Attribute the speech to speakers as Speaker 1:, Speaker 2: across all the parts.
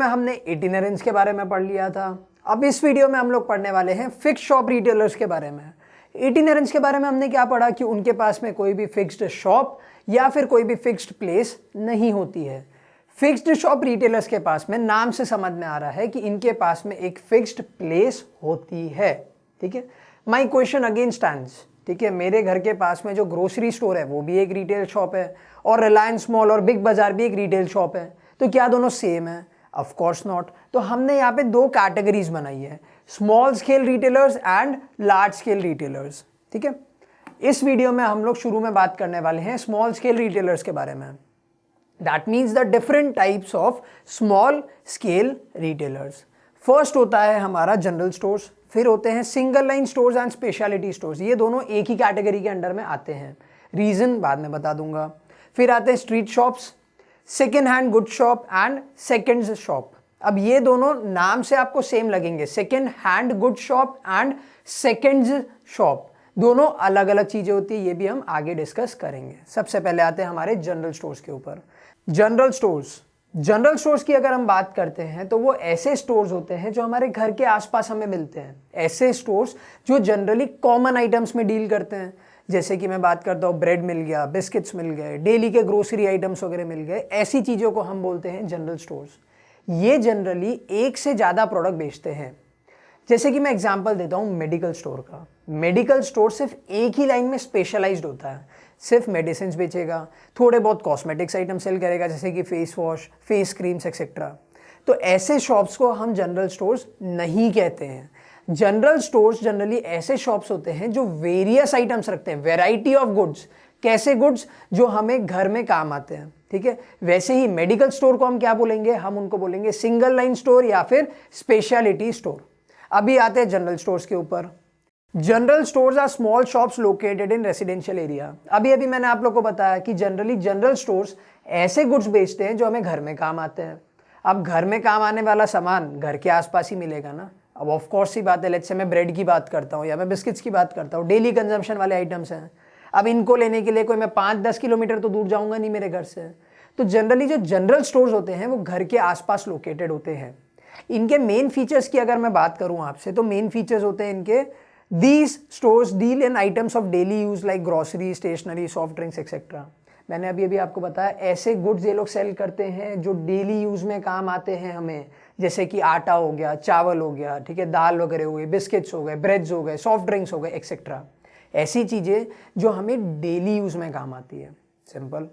Speaker 1: में हमने इटिनरेंस के बारे में पढ़ लिया था। अब इस वीडियो में हम लोग पढ़ने वाले हैं फिक्स्ड शॉप रिटेलर्स के बारे में। इटिनरेंस के बारे में हमने क्या पढ़ा कि उनके पास में कोई भी फिक्स्ड शॉप या फिर कोई भी फिक्स्ड प्लेस नहीं होती है। फिक्स्ड शॉप रिटेलर्स के पास में नाम से समझ में आ रहा है कि इनके पास में एक फिक्स्ड प्लेस होती है। ठीक है, माई क्वेश्चन अगेन स्टैंड्स। ठीक है, मेरे घर के पास में जो ग्रोसरी स्टोर है वो भी एक रिटेल शॉप है और रिलायंस मॉल और बिग बाजार भी एक रिटेल शॉप है, तो क्या दोनों सेम है? Of course not. तो हमने यहाँ पे दो कैटेगरीज बनाई है, small scale retailers and large scale retailers. ठीक है, इस वीडियो में हम लोग शुरू में बात करने वाले हैं स्मॉल स्केल रिटेलर्स के बारे में। That means the different types of small scale retailers. First होता है हमारा जनरल स्टोर्स, फिर होते हैं single line stores and speciality stores. ये दोनों एक ही कैटेगरी के अंडर में आते हैं, रीजन बाद में बता दूंगा। फिर आते हैं street shops, second hand good shop and seconds shop. अब ये दोनों नाम से आपको सेम लगेंगे, second hand good shop and seconds shop, दोनों अलग अलग चीजें होती है, ये भी हम आगे डिस्कस करेंगे। सबसे पहले आते हैं हमारे जनरल स्टोर्स के ऊपर। जनरल स्टोर्स की अगर हम बात करते हैं तो वो ऐसे स्टोर्स होते हैं जो हमारे घर के आसपास हमें मिलते हैं, ऐसे स्टोर्स जो जनरली कॉमन आइटम्स में डील करते हैं। जैसे कि मैं बात करता हूँ ब्रेड मिल गया, बिस्किट्स मिल गए, डेली के ग्रोसरी आइटम्स वगैरह मिल गए, ऐसी चीज़ों को हम बोलते हैं जनरल स्टोर्स। ये जनरली एक से ज़्यादा प्रोडक्ट बेचते हैं। जैसे कि मैं एग्जांपल देता हूँ मेडिकल स्टोर का। मेडिकल स्टोर सिर्फ एक ही लाइन में स्पेशलाइज्ड होता है, सिर्फ मेडिसिन बेचेगा, थोड़े बहुत कॉस्मेटिक्स आइटम सेल करेगा जैसे कि face wash, face creams etcetera. तो ऐसे शॉप्स को हम जनरल स्टोर्स नहीं कहते हैं। जनरल स्टोर्स जनरली ऐसे शॉप्स होते हैं जो वेरियस आइटम्स रखते हैं, वेराइटी ऑफ गुड्स। कैसे गुड्स? जो हमें घर में काम आते हैं। ठीक है, वैसे ही मेडिकल स्टोर को हम क्या बोलेंगे? हम उनको बोलेंगे सिंगल लाइन स्टोर या फिर स्पेशलिटी स्टोर। अभी आते हैं जनरल स्टोर्स के ऊपर। General stores are small shops located in residential area. अभी मैंने आप लोग को बताया कि जनरली जनरल स्टोर्स ऐसे गुड्स बेचते हैं जो हमें घर में काम आते हैं। अब घर में काम आने वाला सामान घर के आसपास ही मिलेगा ना। अब ऑफ कोर्स ही बात है, लेट्स से मैं ब्रेड की बात करता हूँ या मैं बिस्किट्स की बात करता हूँ, डेली कंजम्पशन वाले आइटम्स हैं। अब इनको लेने के लिए कोई मैं 5-10 किलोमीटर तो दूर जाऊँगा नहीं मेरे घर से। तो जनरली जो जनरल स्टोर्स होते हैं वो घर के आसपास लोकेटेड होते हैं। इनके मेन फीचर्स की अगर मैं बात करूँ आपसे, तो मेन फीचर्स होते हैं इनके, these stores deal in items of daily use like grocery, stationery, soft drinks etcetera. मैंने अभी आपको बताया ऐसे गुड्स ये लोग सेल करते हैं जो डेली यूज में काम आते हैं हमें, जैसे कि आटा हो गया, चावल हो गया, ठीक है, दाल वगैरह हो गई, बिस्किट्स हो गए, ब्रेड्स हो गए, सॉफ्ट ड्रिंक्स हो गए एक्सेट्रा। ऐसी चीज़ें जो हमें डेली यूज में काम आती है। Simple.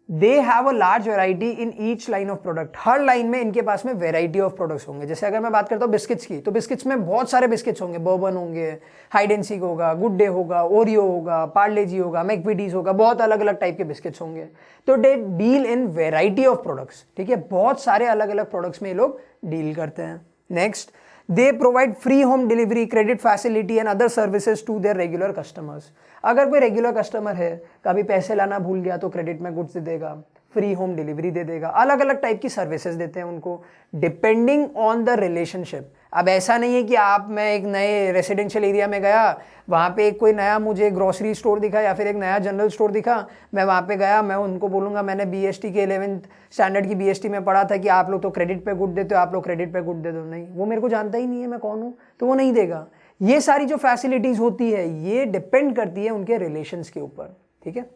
Speaker 1: They have a large variety in each line of product. Her line में इनके पास में वेराइटी ऑफ प्रोडक्ट्स होंगे। जैसे अगर मैं बात करता हूँ बिस्किट्स की, तो बिस्किट्स में बहुत सारे बिस्किट्स होंगे, बर्बन होंगे, हाइड एंड सीक होगा, गुड डे होगा, ओरियो होगा, पार्ले जी होगा, मैकविडीज होगा, बहुत अलग अलग टाइप के बिस्किट्स होंगे। तो they deal in variety of products. ठीक है, बहुत सारे अलग अलग प्रोडक्ट्स में ये लोग डील करते हैं। Next, they provide free home delivery, credit facility and other services to their regular customers. अगर कोई रेगुलर कस्टमर है, कभी पैसे लाना भूल गया तो क्रेडिट में गुड्स दे देगा, फ्री होम डिलीवरी दे देगा, अलग अलग टाइप की सर्विसेज देते हैं उनको, डिपेंडिंग ऑन द रिलेशनशिप। अब ऐसा नहीं है कि मैं एक नए रेसिडेंशियल एरिया में गया, वहाँ पे एक कोई नया मुझे ग्रोसरी स्टोर दिखा या फिर एक नया जनरल स्टोर दिखा, मैं वहाँ पे गया, मैं उनको बोलूँगा मैंने BST के 11th स्टैंडर्ड की BST में पढ़ा था कि आप लोग तो क्रेडिट पे गुड देते हो, आप लोग क्रेडिट पे गुड दे दो। नहीं, वो मेरे को जानता ही नहीं है मैं कौन हूँ, तो वो नहीं देगा। ये सारी जो फैसिलिटीज़ होती है ये डिपेंड करती है उनके रिलेशंस के ऊपर। ठीक है,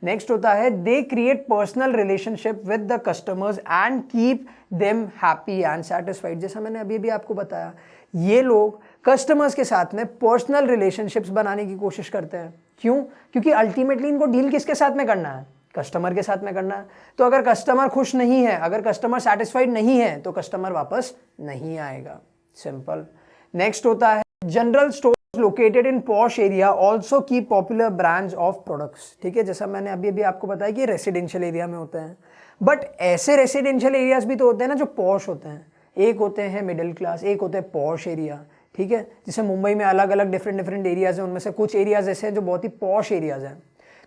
Speaker 1: नेक्स्ट होता है they create personal relationship with the customers and keep them happy and satisfied. जैसा मैंने अभी आपको बताया, ये लोग कस्टमर्स के साथ में पर्सनल रिलेशनशिप्स बनाने की कोशिश करते हैं। क्यों? क्योंकि अल्टीमेटली इनको डील किसके साथ में करना है? कस्टमर के साथ में करना है। तो अगर कस्टमर खुश नहीं है, अगर कस्टमर सेटिस्फाइड नहीं है, तो कस्टमर वापस नहीं आएगा। सिंपल। नेक्स्ट होता है general store located in posh area also keep popular brands of products. ठीक है, जैसा मैंने अभी आपको बताया कि रेसिडेंशियल एरिया में होते हैं, बट ऐसे रेसिडेंशियल एरियाज भी तो होते हैं ना जो पॉश होते हैं। एक होते हैं मिडिल क्लास, एक होते हैं पॉश एरिया। ठीक है, जैसे मुंबई में अलग अलग डिफरेंट एरियाज हैं, उनमें से कुछ एरियाज ऐसे हैं जो बहुत ही पॉश एरियाज हैं।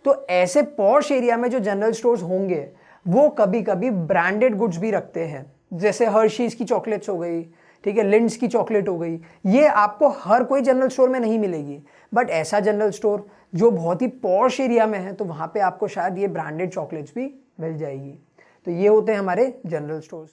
Speaker 1: तो ऐसे पॉश एरिया में जो जनरल स्टोर्स होंगे वो कभी कभी ब्रांडेड गुड्स भी रखते हैं, जैसे हर्शीज़ की चॉकलेट्स हो गई, ठीक है, लिंड्स की चॉकलेट हो गई। ये आपको हर कोई जनरल स्टोर में नहीं मिलेगी, बट ऐसा जनरल स्टोर जो बहुत ही पॉश एरिया में है तो वहाँ पे आपको शायद ये ब्रांडेड चॉकलेट्स भी मिल जाएगी। तो ये होते हैं हमारे जनरल स्टोर्स।